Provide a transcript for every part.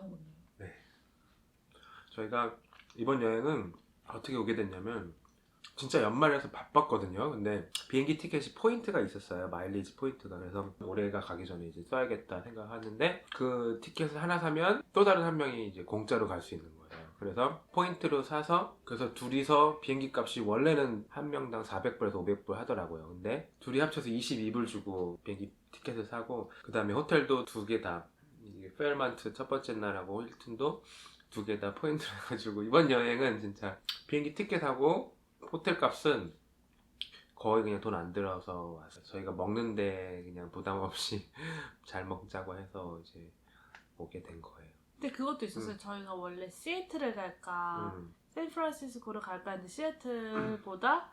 거네요. 네. 저희가 이번 여행은 어떻게 오게 됐냐면 진짜 연말에서 바빴거든요. 근데 비행기 티켓이 포인트가 있었어요. 마일리지 포인트가. 그래서 올해가 가기 전에 이제 써야겠다 생각하는데 그 티켓을 하나 사면 또 다른 한 명이 이제 공짜로 갈 수 있는 거예요. 그래서 포인트로 사서 그래서 둘이서 비행기 값이 원래는 한 명당 400불에서 500불 하더라고요. 근데 둘이 합쳐서 22불 주고 비행기 티켓을 사고 그 다음에 호텔도 두 개 다 페어만트 첫 번째 날하고 힐튼도 두 개 다 포인트로 해가지고 이번 여행은 진짜 비행기 티켓하고 호텔 값은 거의 그냥 돈 안 들어서 왔어요. 저희가 먹는데 그냥 부담 없이 잘 먹자고 해서 이제 오게 된 거예요. 근데 그것도 있었어요. 저희가 원래 시애틀을 갈까 샌프란시스코를 갈까 했는데 시애틀보다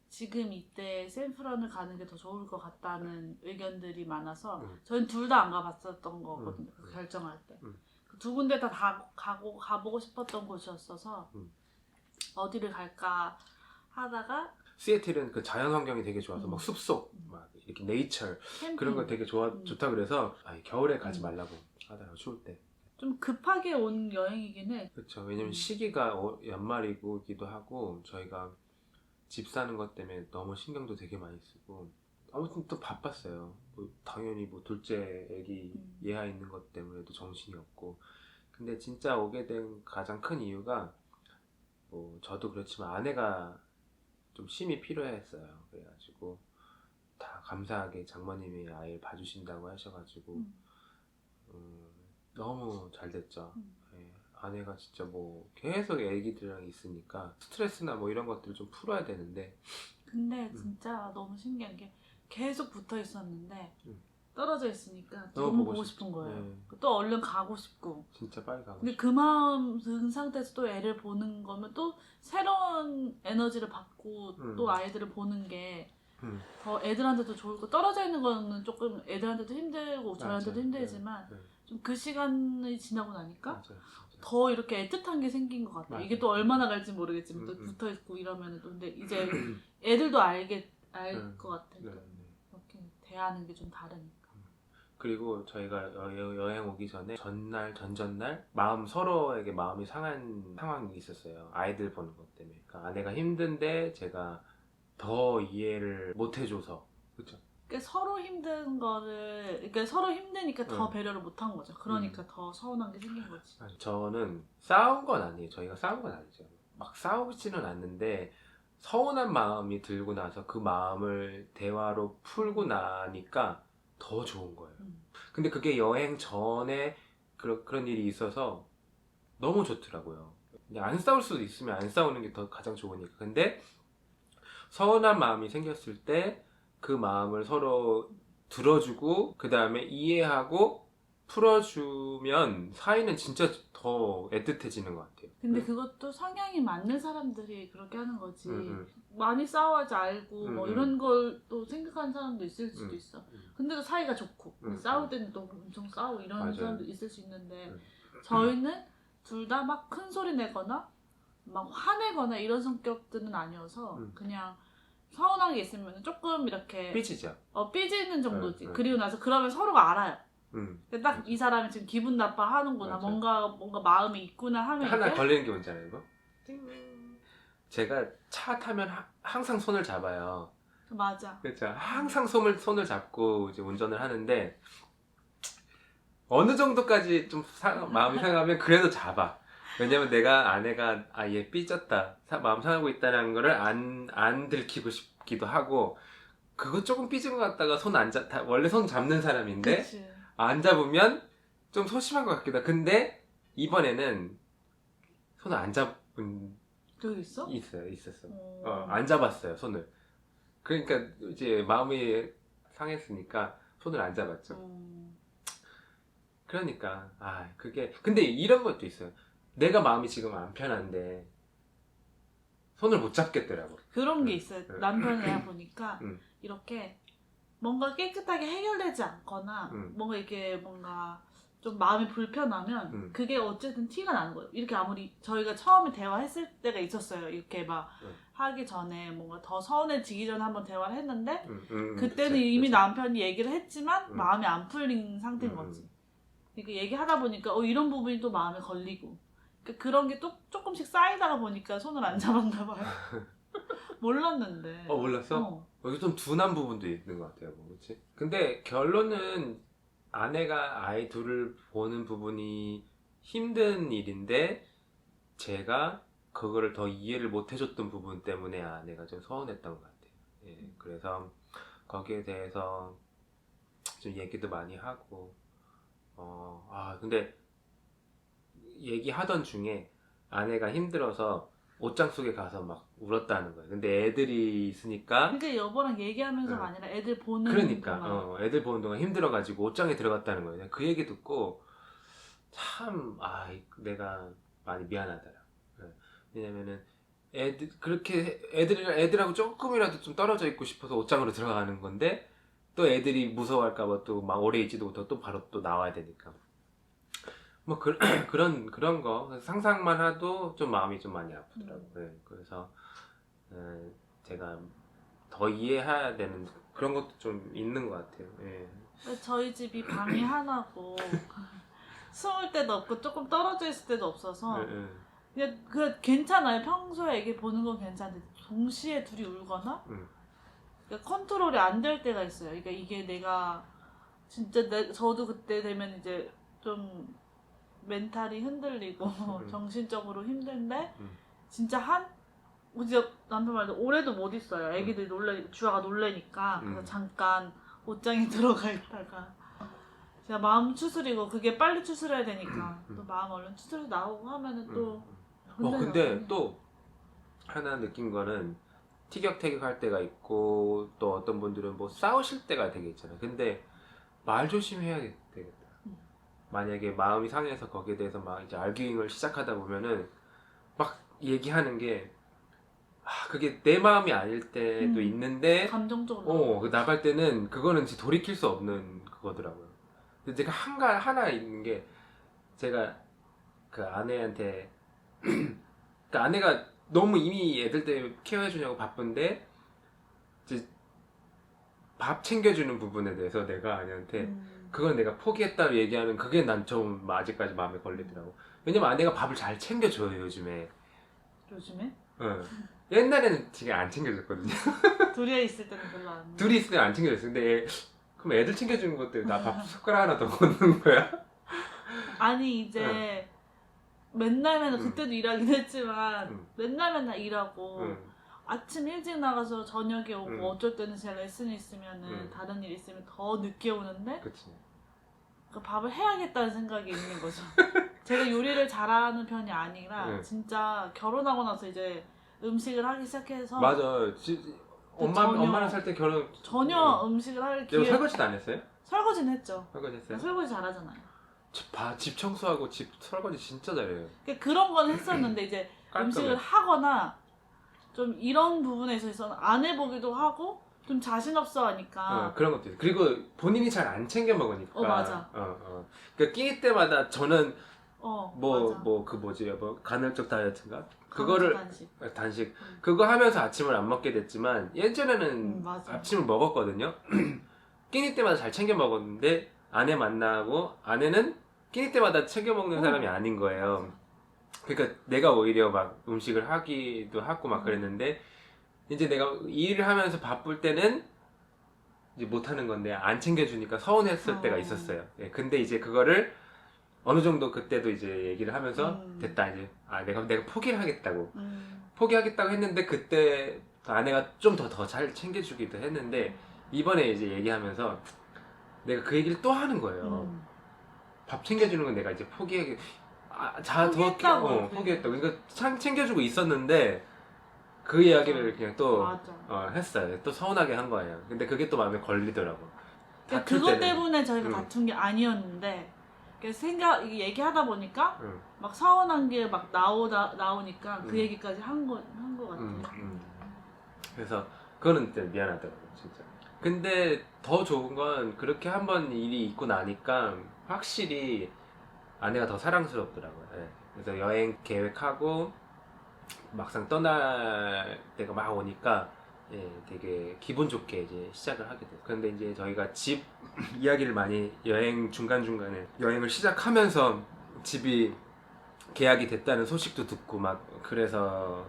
지금 이때 샌프란을 가는 게 더 좋을 것 같다는 의견들이 많아서 저희는 둘 다 안 가봤었던 거거든요. 그 결정할 때. 두 군데 다 가보고 싶었던 곳이었어서 어디를 갈까 하다가 시애틀은 그 자연 환경이 되게 좋아서 막 숲속 막 이렇게 네이처 캠핑. 그런 거 되게 좋다 그래서 겨울에 가지 말라고 하더라고요. 추울 때. 좀 급하게 온 여행이긴 해. 그렇죠. 왜냐면 시기가 연말이기도 하고 저희가 집 사는 것 때문에 너무 신경도 되게 많이 쓰고 아무튼 또 바빴어요. 뭐 당연히 뭐 둘째 애기 예하 있는 것 때문에도 정신이 없고 근데 진짜 오게 된 가장 큰 이유가 뭐 저도 그렇지만 아내가 좀 쉼이 필요했어요. 그래가지고 다 감사하게 장모님이 아이를 봐주신다고 하셔가지고 너무 잘 됐죠. 예, 아내가 진짜 뭐 계속 애기들이랑 있으니까 스트레스나 뭐 이런 것들을 좀 풀어야 되는데 근데 진짜 너무 신기한 게 계속 붙어 있었는데 떨어져 있으니까 너무 너무 보고 보고 싶은 거예요. 네. 또 얼른 가고 싶고. 진짜 빨리 가고 근데 싶어. 그 마음 든 상태에서 또 애를 보는 거면 또 새로운 에너지를 받고 또 아이들을 보는 게 더 애들한테도 좋을 거. 떨어져 있는 거는 조금 애들한테도 힘들고 저희한테도 맞아요. 힘들지만 네. 좀 그 시간이 지나고 나니까 맞아요. 더 이렇게 애틋한 게 생긴 것 같아요. 맞아요. 이게 또 얼마나 갈지 모르겠지만 또 붙어 있고 이러면 또 근데 이제 애들도 알 것 같아요. 네, 네. 이렇게 대하는 게 좀 다르니까. 그리고 저희가 여행 오기 전에 전전날 서로에게 마음이 상한 상황이 있었어요. 아이들 보는 것 때문에. 그러니까 아내가 힘든데 제가 더 이해를 못 해줘서. 그렇죠? 그러니까 서로 힘든 거를, 그러니까 서로 힘드니까 더 배려를 못 한 거죠. 그러니까 더 서운한 게 생긴 거지. 저는 싸운 건 아니에요. 저희가 싸운 건 아니죠. 막 싸우지는 않는데 서운한 마음이 들고 나서 그 마음을 대화로 풀고 나니까 더 좋은 거예요. 근데 그게 여행 전에 그런 일이 있어서 너무 좋더라고요. 그냥 안 싸울 수도 있으면 안 싸우는 게 더 가장 좋으니까. 근데 서운한 마음이 생겼을 때 그 마음을 서로 들어주고 그 다음에 이해하고 풀어주면 사이는 진짜 더 애틋해지는 것 같아요. 근데 그것도 성향이 맞는 사람들이 그렇게 하는 거지. 많이 싸워야지 알고 뭐 이런 걸 또 생각하는 사람도 있을 수도 있어. 근데도 사이가 좋고 싸울 때는 또 엄청 싸우고 이런 맞아요. 사람도 있을 수 있는데 저희는 둘 다 막 큰 소리 내거나 막 화내거나 이런 성격들은 아니어서 그냥 서운한 게 있으면 조금 이렇게 삐지죠. 삐지는 정도지. 그리고 나서 그러면 서로가 알아요. 딱 이 사람이 지금 기분 나빠하는구나. 뭔가 마음이 있구나 하면 하나 이제 걸리는 게 뭔지 알아요? 이거? 제가 차 타면 항상 손을 잡아요. 맞아. 그렇죠. 항상 손을 잡고 이제 운전을 하는데 어느 정도까지 좀 마음이 상하면 그래도 잡아. 왜냐면 아내가 얘 삐졌다 마음 상하고 있다는 거를 안 들키고 싶기도 하고 그거 조금 삐진 것 같다가 원래 손 잡는 사람인데 그치. 안 잡으면 좀 소심한 것 같기도 하고 근데 이번에는 손을 안 잡은 그거 있어? 있었어. 안 잡았어요 손을. 그러니까 이제 마음이 상했으니까 손을 안 잡았죠. 그러니까 그게 근데 이런 것도 있어요. 내가 마음이 지금 안 편한데 손을 못 잡겠더라고. 그런 게 있어요. 남편이랑 보니까 이렇게 뭔가 깨끗하게 해결되지 않거나 뭔가 좀 마음이 불편하면 그게 어쨌든 티가 나는 거예요. 이렇게 아무리 저희가 처음에 대화했을 때가 있었어요. 이렇게 막 하기 전에 뭔가 더 서운해지기 전에 한번 대화를 했는데 그때는 그치, 이미 그치. 남편이 얘기를 했지만 마음이 안 풀린 상태인 거지. 이렇게 얘기하다 보니까 이런 부분이 또 마음에 걸리고 그러니까 그런 게 또 조금씩 쌓이다가 보니까 손을 안 잡았나 봐요. 몰랐는데. 몰랐어? 여기 좀 둔한 부분도 있는 것 같아요. 그렇지? 근데 결론은 아내가 아이 둘을 보는 부분이 힘든 일인데 제가 그거를 더 이해를 못 해줬던 부분 때문에 아내가 좀 서운했던 것 같아요. 예, 그래서 거기에 대해서 좀 얘기도 많이 하고 근데 얘기하던 중에 아내가 힘들어서 옷장 속에 가서 막 울었다는 거예요. 근데 애들이 있으니까 그게 여보랑 얘기하면서가 응. 아니라 애들 보는 그러니까 동안. 애들 보는 동안 힘들어가지고 옷장에 들어갔다는 거예요. 그 얘기 듣고 참 내가 많이 미안하더라. 예. 왜냐면은 애들 그렇게 애들하고 조금이라도 좀 떨어져 있고 싶어서 옷장으로 들어가는 건데 또 애들이 무서워할까봐 또 막 오래 있지도 못하고 또 바로 또 나와야 되니까 뭐 그런 거 상상만 해도 좀 마음이 좀 많이 아프더라고요. 예. 그래서 제가 더 이해해야 되는 그런 것도 좀 있는 것 같아요. 예. 저희 집이 방이 하나고 숨을 데도 없고 조금 떨어져 있을 때도 없어서 그냥 괜찮아요. 평소에 애기 보는 건 괜찮은데 동시에 둘이 울거나 그러니까 컨트롤이 안 될 때가 있어요. 그러니까 이게 내가 진짜 저도 그때 되면 이제 좀 멘탈이 흔들리고 정신적으로 힘든데 진짜 이제 남편 말도 올해도 못 있어요. 애기들 주아가 놀래니까 그래서 잠깐 옷장에 들어가 있다가 제가 마음 추스리고 그게 빨리 추스려야 되니까 또 마음 얼른 추스려 나오고 하면은 또 근데 또 하나 느낀 거는 티격태격 할 때가 있고 또 어떤 분들은 뭐 싸우실 때가 되게 있잖아요. 근데 말 조심해야 되겠다. 만약에 마음이 상해서 거기에 대해서 막 이제 알기잉을 시작하다 보면은 막 얘기하는 게 그게 내 마음이 아닐 때도 있는데 감정적으로 나갈 때는 그거는 진짜 돌이킬 수 없는 그거더라고요. 근데 제가 하나 있는 게 제가 그 아내한테 그 아내가 너무 이미 애들 때문에 케어해주냐고 바쁜데 이제 밥 챙겨주는 부분에 대해서 내가 아내한테 그건 내가 포기했다고 얘기하는 그게 난 좀 아직까지 마음에 걸리더라고. 왜냐면 아내가 밥을 잘 챙겨줘요 요즘에. 옛날에는 되게 안 챙겨줬거든요. 둘이 있을 때는 별로 안. 둘이 있을 때는 안 챙겨줬어요. 근데 그럼 애들 챙겨주는 것 때문에 나 밥 숟가락 하나 더 걷는 거야? 아니 이제 맨날 그때도 일하긴 했지만 맨날 일하고 아침 일찍 나가서 저녁에 오고 어쩔 때는 제 레슨이 있으면은 다른 일 있으면 더 늦게 오는데 그치. 그 밥을 해야겠다는 생각이 있는 거죠. 제가 요리를 잘하는 편이 아니라 진짜 결혼하고 나서 이제 음식을 하기 시작해서 맞아. 엄마랑 살 때 전혀 음식을 할 기회. 설거지도 안 했어요? 설거지는 했죠. 설거지 했어요? 설거지 잘하잖아요. 집 청소하고 집 설거지 진짜 잘해요. 그런 건 했었는데 이제 음식을 하거나 좀 이런 부분에 있어서는 안 해보기도 하고 좀 자신 없어 하니까 그런 것도 있어요. 그리고 본인이 잘 안 챙겨 먹으니까 맞아. 그러니까 끼니 때마다 저는 맞아. 간헐적 다이어트인가? 그거를 단식 그거 하면서 아침을 안 먹게 됐지만 예전에는 아침을 먹었거든요. 끼니 때마다 잘 챙겨 먹었는데 아내 만나고 아내는 끼니 때마다 챙겨 먹는 사람이 아닌 거예요. 그러니까 내가 오히려 막 음식을 하기도 하고 막 그랬는데 이제 내가 일을 하면서 바쁠 때는 이제 못 하는 건데 안 챙겨주니까 서운했을 때가 있었어요. 근데 이제 그거를 어느 정도 그때도 이제 얘기를 하면서 됐다 이제 내가 포기를 하겠다고 포기하겠다고 했는데 그때 아내가 좀 더 잘 챙겨주기도 했는데 이번에 이제 얘기하면서 내가 그 얘기를 또 하는 거예요. 밥 챙겨주는 건 내가 이제 포기했다고. 그러니까 챙겨주고 있었는데 그 이야기를 그냥 또 했어요. 또 서운하게 한 거예요. 근데 그게 또 마음에 걸리더라고. 그것 때문에 저희가 다툰 게 아니었는데 얘기하다 보니까 막 서운한 게 막 나오니까 그 얘기까지 한 거 같아요. 그래서 그거는 진짜 미안하더라고요, 진짜. 근데 더 좋은 건 그렇게 한번 일이 있고 나니까 확실히 아내가 더 사랑스럽더라고요. 그래서 여행 계획하고 막상 떠날 때가 막 오니까 되게 기분 좋게 이제 시작을 하게 됐어요. 그런데 이제 저희가 집 이야기를 많이 여행 중간중간에 여행을 시작하면서 집이 계약이 됐다는 소식도 듣고 막 그래서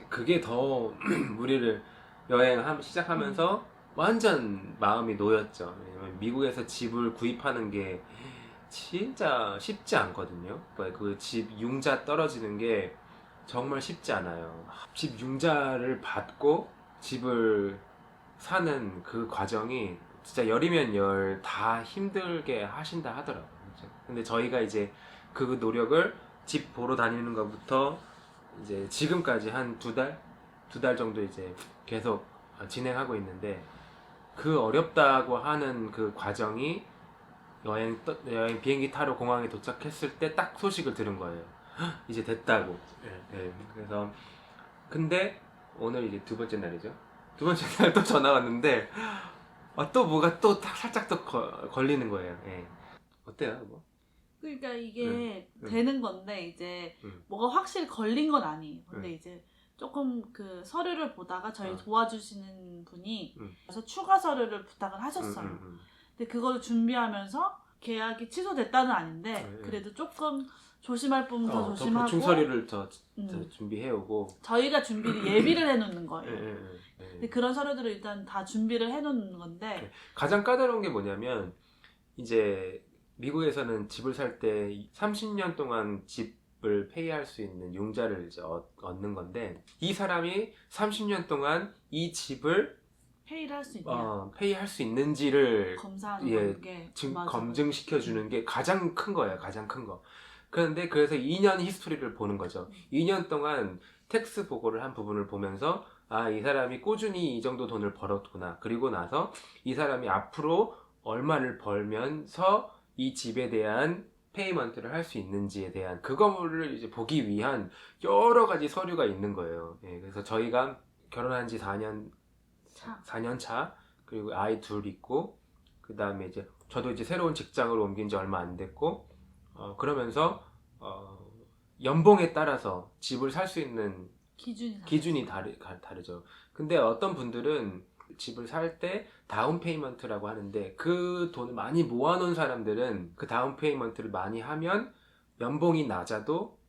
그게 더 우리를 여행 시작하면서 완전 마음이 놓였죠. 왜냐면 미국에서 집을 구입하는 게 진짜 쉽지 않거든요. 그 집 융자 떨어지는 게 정말 쉽지 않아요. 집 융자를 받고 집을 사는 그 과정이 진짜 열이면 열 다 힘들게 하신다 하더라고요. 근데 저희가 이제 그 노력을 집 보러 다니는 것부터 이제 지금까지 한 두 달 정도 이제 계속 진행하고 있는데 그 어렵다고 하는 그 과정이 여행 비행기 타러 공항에 도착했을 때 딱 소식을 들은 거예요. 이제 됐다고. 그래서 근데 오늘 이제 두 번째 날이죠. 두 번째 날 또 전화 왔는데 또 뭐가 또 살짝 또 걸리는 거예요. 어때요, 뭐? 그러니까 이게 되는 건데 이제 뭐가 확실히 걸린 건 아니에요. 근데 이제 조금 그 서류를 보다가 저희 도와주시는 분이 그래서 추가 서류를 부탁을 하셨어요. 근데 그걸 준비하면서 계약이 취소됐다는 아닌데 그래도 조금 조심할 부분 더 조심하고 보충 서류를 더 준비해오고 저희가 준비를 예비를 해놓는 거예요. 근데 그런 서류들을 일단 다 준비를 해놓는 건데 가장 까다로운 게 뭐냐면 이제 미국에서는 집을 살 때 30년 동안 집을 페이할 수 있는 융자를 이제 얻는 건데 이 사람이 30년 동안 이 집을 페이를 할 수 있냐 페이할 수 있는지를 검사하는 게 검증시켜 주는 게 가장 큰 거예요. 가장 큰 거. 그런데 그래서 2년 히스토리를 보는 거죠. 2년 동안 텍스 보고를 한 부분을 보면서 이 사람이 꾸준히 이 정도 돈을 벌었구나. 그리고 나서 이 사람이 앞으로 얼마를 벌면서 이 집에 대한 페이먼트를 할 수 있는지에 대한 그거를 이제 보기 위한 여러 가지 서류가 있는 거예요. 그래서 저희가 결혼한 지 4년 차, 그리고 아이 둘 있고, 그 다음에 이제 저도 이제 새로운 직장으로 옮긴 지 얼마 안 됐고, 그러면서 연봉에 따라서 집을 살 수 있는 기준이 다르죠. 근데 어떤 분들은 집을 살 때 다운 페이먼트라고 하는데 그 돈을 많이 모아놓은 사람들은 그 다운 페이먼트를 많이 하면 연봉이 낮아도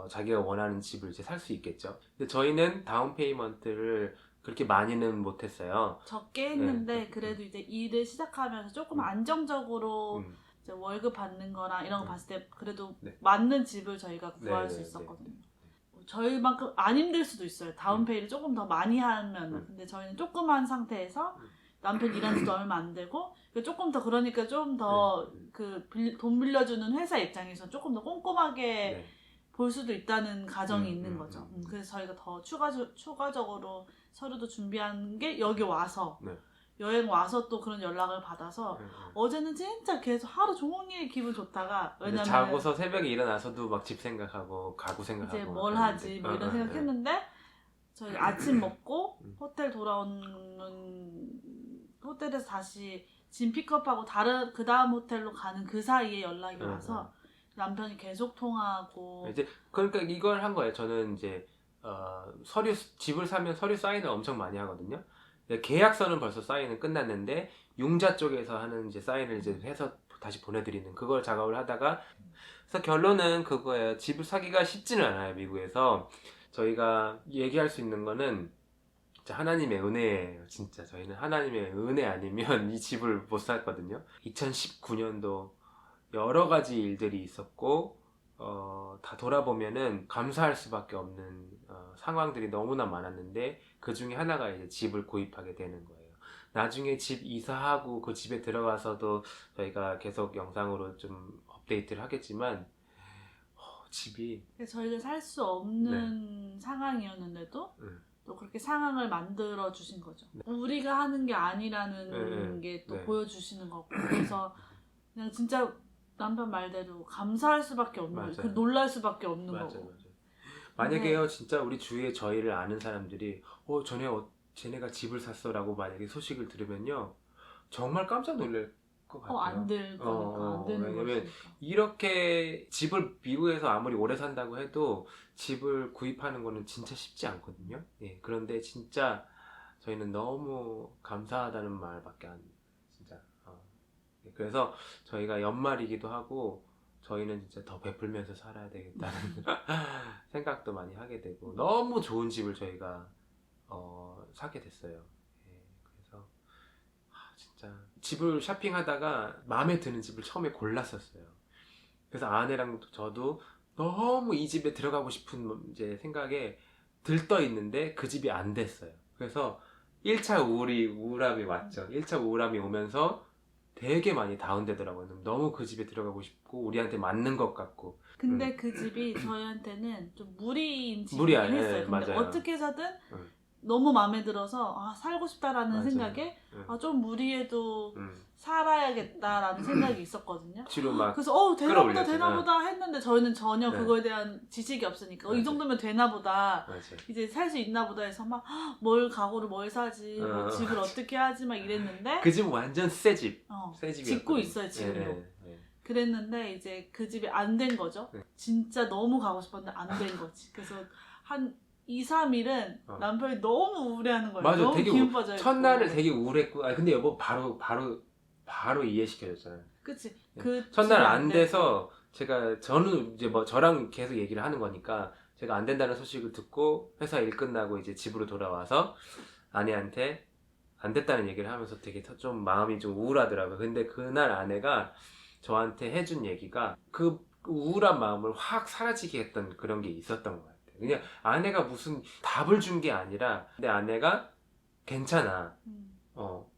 자기가 원하는 집을 이제 살 수 있겠죠. 근데 저희는 다운 페이먼트를 그렇게 많이는 못했어요. 적게 했는데 그래도 이제 일을 시작하면서 조금 안정적으로 이제 월급 받는 거랑 이런 거 봤을 때 그래도 맞는 집을 저희가 구할 수 있었거든요. 저희만큼 안 힘들 수도 있어요. 다운페이를 조금 더 많이 하면. 근데 저희는 조그만 상태에서 남편 일한 지도 얼마 안 되고 조금 더 그러니까 좀 더 그 돈 빌려주는 회사 입장에서 조금 더 꼼꼼하게 볼 수도 있다는 가정이 있는 거죠. 그래서 저희가 더 추가적으로 서류도 준비한 게 여기 와서 여행 와서 또 그런 연락을 받아서 어제는 진짜 계속 하루 종일 기분 좋다가 왜냐면 자고서 새벽에 일어나서도 막 집 생각하고 가구 생각하고 이제 뭘 하지 뭐 이런 생각했는데 저희 아침 먹고 호텔 돌아오는 호텔에서 다시 짐 픽업하고 그 다음 호텔로 가는 그 사이에 연락이 와서 남편이 계속 통화하고 이제 그러니까 이걸 한 거예요. 저는 이제 집을 사면 서류 사인을 엄청 많이 하거든요. 계약서는 벌써 사인은 끝났는데 융자 쪽에서 하는 이제 사인을 이제 해서 다시 보내드리는 그걸 작업을 하다가 그래서 결론은 그거예요. 집을 사기가 쉽지는 않아요. 미국에서 저희가 얘기할 수 있는 거는 진짜 하나님의 은혜예요. 진짜 저희는 하나님의 은혜 아니면 이 집을 못 샀거든요. 2019년도 여러 가지 일들이 있었고 다 돌아보면은 감사할 수밖에 없는 상황들이 너무나 많았는데 그 중에 하나가 이제 집을 구입하게 되는 거예요. 나중에 집 이사하고 그 집에 들어가서도 저희가 계속 영상으로 좀 업데이트를 하겠지만 집이 저희가 살 수 없는 상황이었는데도 또 그렇게 상황을 만들어 주신 거죠. 우리가 하는 게 아니라는 게 또 보여주시는 거고 그래서 그냥 진짜 남편 말대로 감사할 수밖에 없는 거예요. 놀랄 수밖에 없는 거고. 만약에요 진짜 우리 주위에 저희를 아는 사람들이 쟤네가 집을 샀어라고 만약에 소식을 들으면요 정말 깜짝 놀랄 것 같아요. 안 될 거니까 안 되는 왜냐면 거니까. 이렇게 집을 미국에서 아무리 오래 산다고 해도 집을 구입하는 거는 진짜 쉽지 않거든요. 그런데 진짜 저희는 너무 감사하다는 말밖에 안 진짜. 그래서 저희가 연말이기도 하고 저희는 진짜 더 베풀면서 살아야 되겠다는 생각도 많이 하게 되고 너무 좋은 집을 저희가 사게 됐어요. 예, 그래서 진짜 집을 쇼핑하다가 마음에 드는 집을 처음에 골랐었어요. 그래서 아내랑 저도 너무 이 집에 들어가고 싶은 이제 생각에 들떠 있는데 그 집이 안 됐어요. 그래서 1차 우울함이 왔죠. 1차 우울함이 오면서 되게 많이 다운되더라고요. 너무 그 집에 들어가고 싶고 우리한테 맞는 것 같고. 근데 그 집이 저희한테는 좀 무리인 집이긴 무리 했어요. 근데 맞아요. 어떻게 해서든 너무 마음에 들어서 살고 싶다라는 맞아요. 생각에 좀 무리해도 살아야겠다라는 생각이 있었거든요. 뒤로 막 그래서 되나보다 끌어올렸죠. 되나보다 했는데 저희는 전혀 네. 그거에 대한 지식이 없으니까 이 맞아요. 정도면 되나보다 맞아요. 이제 살 수 있나보다 해서 막 뭘 가구를 뭘 사지 뭐 집을 어떻게 하지 막 이랬는데 그 집은 완전 새 집. 새 집이었거든요. 짓고 있어요 지금도. 그랬는데 이제 그 집이 안 된 거죠. 네. 진짜 너무 가고 싶었는데 안 된 거지. 그래서 한 2, 3일은 남편이 너무 우울해하는 거예요. 맞아, 너무 되게 기운 빠져 있고. 첫날을 되게 우울했고, 근데 여보 바로 이해시켜줬잖아요. 그치. 그 첫날 안 돼서 저는 이제 뭐 저랑 계속 얘기를 하는 거니까 제가 안 된다는 소식을 듣고 회사 일 끝나고 이제 집으로 돌아와서 아내한테 안 됐다는 얘기를 하면서 되게 좀 마음이 좀 우울하더라고요. 근데 그날 아내가 저한테 해준 얘기가 그 우울한 마음을 확 사라지게 했던 그런 게 있었던 것 같아요. 그냥 아내가 무슨 답을 준 게 아니라 내 아내가 괜찮아.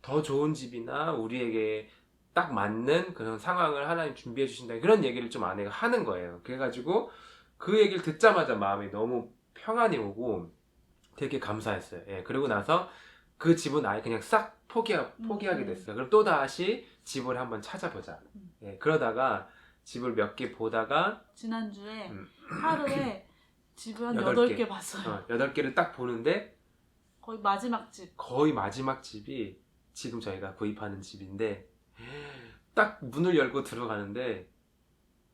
더 좋은 집이나 우리에게 딱 맞는 그런 상황을 하나님 준비해 주신다. 그런 얘기를 좀 아내가 하는 거예요. 그래가지고 그 얘기를 듣자마자 마음이 너무 평안이 오고 되게 감사했어요. 예, 그리고 나서 그 집은 아예 그냥 싹 포기하게 됐어요. 그럼 또 다시 집을 한번 찾아보자. 예, 그러다가 집을 몇 개 보다가 지난주에 하루에 집을 한 8개. 8개 봤어요. 8개를 딱 보는데 거의 마지막 집. 거의 마지막 집이 지금 저희가 구입하는 집인데 딱 문을 열고 들어가는데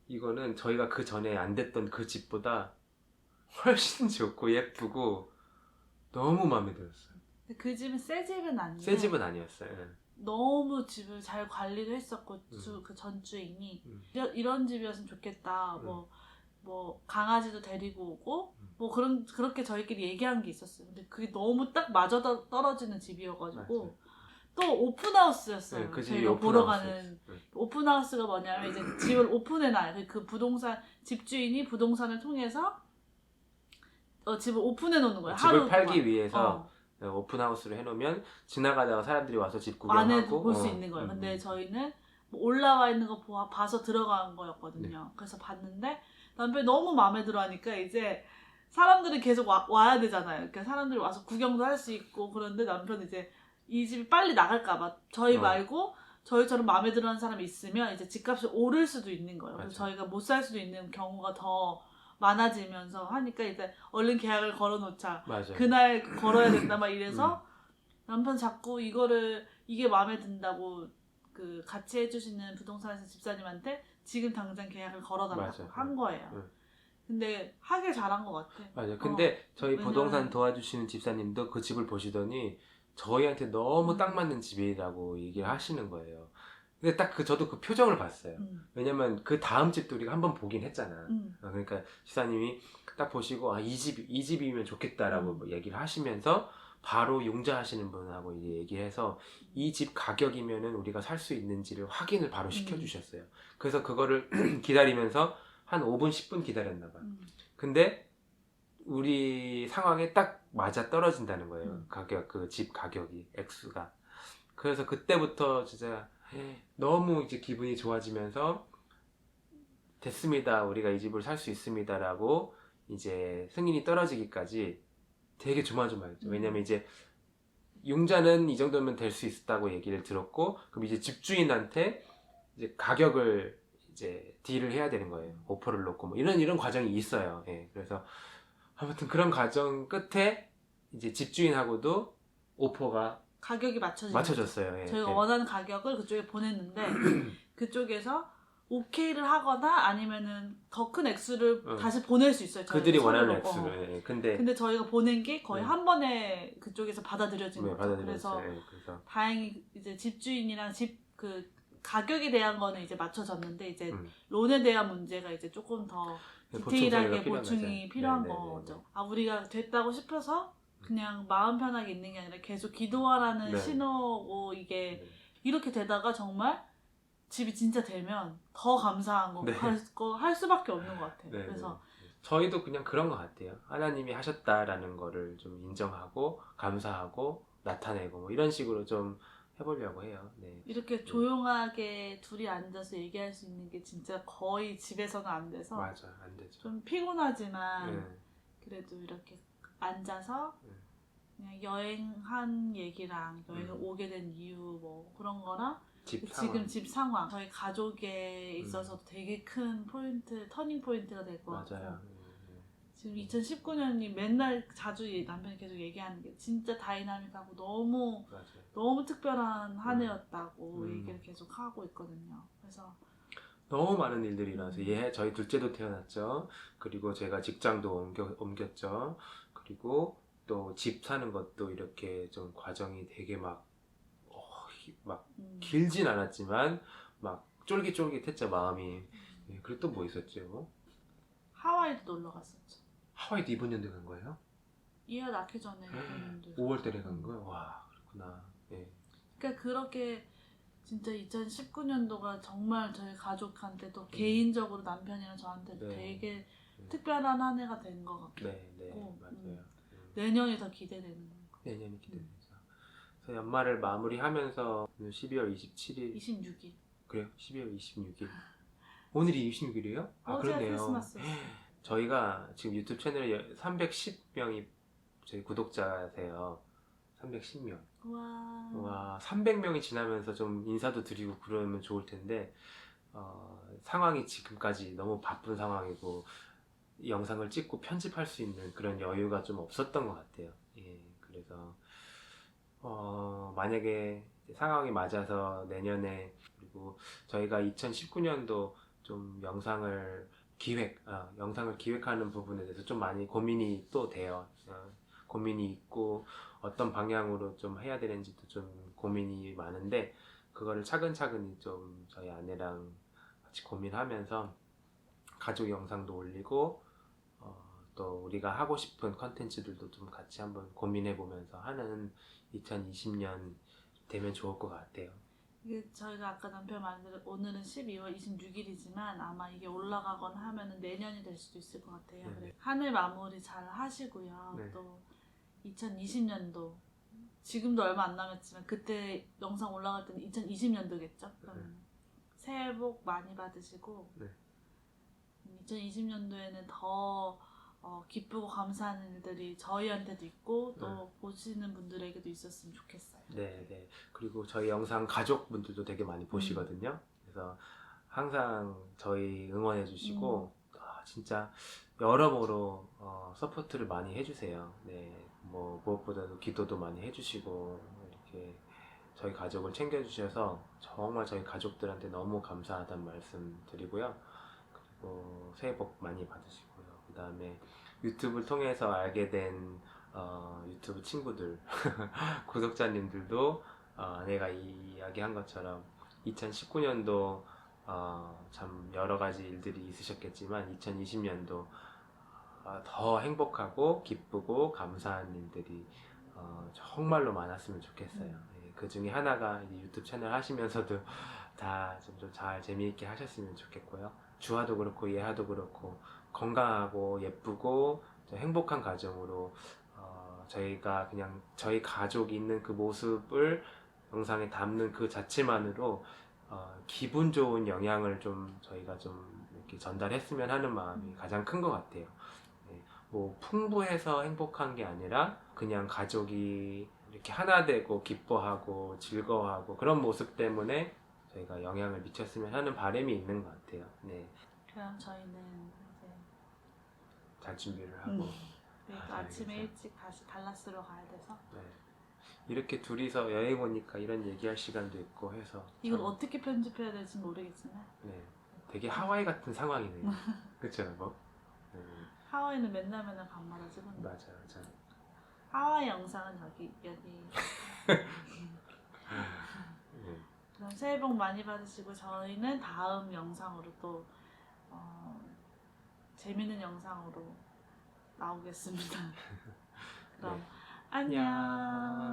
이거는 저희가 그 전에 안 됐던 그 집보다 훨씬 좋고 예쁘고 너무 마음에 들었어요. 그 집은 새 집은 아닌데 새 집은 아니었어요. 너무 집을 잘 관리도 했었고 그 전 주인이 이런 집이었으면 좋겠다. 뭐 강아지도 데리고 오고 뭐 그렇게 저희끼리 얘기한 게 있었어요. 근데 그게 너무 딱 맞아 떨어지는 집이어가지고 맞아요. 또 오픈하우스였어요. 네, 그 집이 저희가 보러 오픈하우스였어요. 가는 오픈하우스가 뭐냐면 이제 집을 오픈해놔요. 그 부동산 집주인이 부동산을 통해서 집을 오픈해 놓는 거예요. 집을 하루 팔기 동안. 위해서 오픈하우스를 해놓으면 지나가다가 사람들이 와서 집 안에 구경하고 볼 수 있는 거예요. 근데 저희는 뭐 올라와 있는 거 봐서 들어간 거였거든요. 네. 그래서 봤는데 남편이 너무 마음에 들어 하니까 이제 사람들이 계속 와야 되잖아요. 그러니까 사람들이 와서 구경도 할 수 있고 그런데 남편이 이제 이 집이 빨리 나갈까봐 저희 말고 저희처럼 마음에 들어 하는 사람이 있으면 이제 집값이 오를 수도 있는 거예요. 그래서 저희가 못 살 수도 있는 경우가 더 많아지면서 하니까 이제 얼른 계약을 걸어놓자. 맞아요. 그날 걸어야 된다 막 이래서 남편 자꾸 이게 마음에 든다고 그 같이 해주시는 부동산에서 집사님한테 지금 당장 계약을 걸어달라고 한 거예요. 근데 하길 잘한 것 같아. 맞아요. 근데 저희 부동산 도와주시는 집사님도 그 집을 보시더니 저희한테 너무 딱 맞는 집이라고 얘기를 하시는 거예요. 근데 딱 저도 그 표정을 봤어요. 왜냐면 그 다음 집도 우리가 한번 보긴 했잖아. 그러니까 집사님이 딱 보시고 이 집이면 좋겠다라고 얘기를 하시면서 바로 융자하시는 분하고 이제 얘기해서 이 집 가격이면은 우리가 살 수 있는지를 확인을 바로 시켜주셨어요. 그래서 그거를 기다리면서 한 5분, 10분 기다렸나 봐요. 근데 우리 상황에 딱 맞아 떨어진다는 거예요. 그 집 가격이, 액수가. 그래서 그때부터 진짜 너무 이제 기분이 좋아지면서 됐습니다. 우리가 이 집을 살 수 있습니다라고 이제 승인이 떨어지기까지 되게 조마조마했죠. 왜냐면 이제 융자는 이 정도면 될 수 있다고 얘기를 들었고, 그럼 이제 집주인한테 이제 가격을 이제 딜을 해야 되는 거예요. 오퍼를 놓고 뭐 이런 과정이 있어요. 예. 그래서 아무튼 그런 과정 끝에 이제 집주인하고도 오퍼가 가격이 맞춰졌어요. 예. 저희가 원하는 가격을 그쪽에 보냈는데 그쪽에서 오케이를 하거나 아니면은 더 큰 액수를 다시 보낼 수 있어요. 그들이 원하는 서류로. 액수를. 예. 근데 저희가 보낸 게 거의 한 번에 그쪽에서 받아들여진 거죠. 받아들였어요. 그래서 그래서 다행히 이제 집주인이랑 집 그 가격에 대한 거는 이제 맞춰졌는데 이제 음. 론에 대한 문제가 이제 조금 더 디테일하게 보충이 필요한 네네네네. 거죠. 우리가 됐다고 싶어서 그냥 마음 편하게 있는 게 아니라 계속 기도하라는 네. 신호고 이게 네. 이렇게 되다가 정말 집이 진짜 되면 더 감사한 거 네. 할 수밖에 없는 것 같아요. 네, 그래서 저희도 그냥 그런 것 같아요. 하나님이 하셨다라는 거를 좀 인정하고 감사하고 나타내고 뭐 이런 식으로 좀 해보려고 해요. 네. 이렇게 조용하게 둘이 앉아서 얘기할 수 있는 게 진짜 거의 집에서는 안 돼서 맞아, 안 되죠. 좀 피곤하지만 네. 그래도 이렇게 앉아서 네. 그냥 여행한 얘기랑 여행을 오게 된 이유 뭐 그런 거랑 지금 집 상황 저희 가족에 있어서도 되게 큰 포인트 터닝 포인트가 될 것 같고 맞아요. 지금 2019년이 맨날 자주 남편이 계속 얘기하는 게 진짜 다이나믹하고 너무 특별한 한 해였다고 얘기를 계속 하고 있거든요. 그래서 너무 많은 일들이 일어나서 저희 둘째도 태어났죠. 그리고 제가 직장도 옮겼죠. 그리고 또 집 사는 것도 이렇게 좀 과정이 되게 막 길진 않았지만 막 쫄깃쫄깃했죠 마음이. 그리고 또 뭐 있었죠? 하와이도 놀러 갔었죠. 하와이도 이번 연도에 간 거예요? 이해 낳기 전에 이번 연도에 5월 달에 간 거예요? 와 그렇구나. 예. 그러니까 그렇게 진짜 2019년도가 정말 저희 가족한테도 개인적으로 남편이랑 저한테도 되게 특별한 한 해가 된 것 같고 네, 맞아요. 내년이 더 기대되는 거예요. 내년이 기대되죠. 그래서 연말을 마무리하면서 12월 27일 26일 그래요? 12월 26일 오늘이 26일이에요? 어제 그렇네요. 크리스마스였어요. 저희가 지금 유튜브 채널에 310명이 저희 구독자세요. 310명. 와 300명이 지나면서 좀 인사도 드리고 그러면 좋을 텐데 상황이 지금까지 너무 바쁜 상황이고 영상을 찍고 편집할 수 있는 그런 여유가 좀 없었던 것 같아요. 예, 그래서 만약에 상황이 맞아서 내년에 그리고 저희가 2019년도 좀 영상을 기획하는 부분에 대해서 좀 많이 고민이 또 돼요. 고민이 있고 어떤 방향으로 좀 해야 되는지도 좀 고민이 많은데 그거를 차근차근히 좀 저희 아내랑 같이 고민하면서 가족 영상도 올리고 또 우리가 하고 싶은 컨텐츠들도 좀 같이 한번 고민해 보면서 하는 2020년 되면 좋을 것 같아요. 이게 저희가 아까 남편 말대로 오늘은 12월 26일이지만 아마 이게 올라가거나 하면은 내년이 될 수도 있을 것 같아요. 그래서 한 해 마무리 잘 하시고요. 또 2020년도 지금도 얼마 안 남았지만 그때 영상 올라갈 때는 2020년도겠죠? 그럼 새해 복 많이 받으시고 2020년도에는 더 기쁘고 감사한 일들이 저희한테도 있고 또 보시는 분들에게도 있었으면 좋겠어요. 네. 그리고 저희 영상 가족분들도 되게 많이 보시거든요. 그래서 항상 저희 응원해 주시고 진짜 여러모로 서포트를 많이 해주세요. 네, 뭐 무엇보다도 기도도 많이 해주시고 이렇게 저희 가족을 챙겨주셔서 정말 저희 가족들한테 너무 감사하다는 말씀 드리고요. 그리고 새해 복 많이 받으시고요. 그 다음에 유튜브를 통해서 알게 된 유튜브 친구들 구독자님들도 내가 이야기한 것처럼 2019년도 참 여러 가지 일들이 있으셨겠지만 2020년도 더 행복하고 기쁘고 감사한 일들이 정말로 많았으면 좋겠어요. 그 중에 하나가 유튜브 채널 하시면서도 다 좀 잘 재미있게 하셨으면 좋겠고요. 주하도 그렇고 예하도 그렇고 건강하고 예쁘고 행복한 가정으로 저희가 그냥 저희 가족이 있는 그 모습을 영상에 담는 그 자체만으로 기분 좋은 영향을 좀 저희가 좀 이렇게 전달했으면 하는 마음이 가장 큰 것 같아요. 네, 뭐 풍부해서 행복한 게 아니라 그냥 가족이 이렇게 하나 되고 기뻐하고 즐거워하고 그런 모습 때문에 저희가 영향을 미쳤으면 하는 바람이 있는 것 같아요. 네. 그럼 저희는 이제 잘 준비를 하고 그리고 아침에 일찍 다시 달라스로 가야 돼서 이렇게 둘이서 여행 오니까 이런 얘기할 시간도 있고 해서 이걸 어떻게 편집해야 될지 모르겠지만 되게 하와이 같은 상황이네요. 그쵸 여보? 하와이는 맨날 밤마다 찍었는데 맞아. 하와이 영상은 여기 그럼 새해 복 많이 받으시고 저희는 다음 영상으로 또 재밌는 영상으로 나오겠습니다. 그럼 네. 안녕.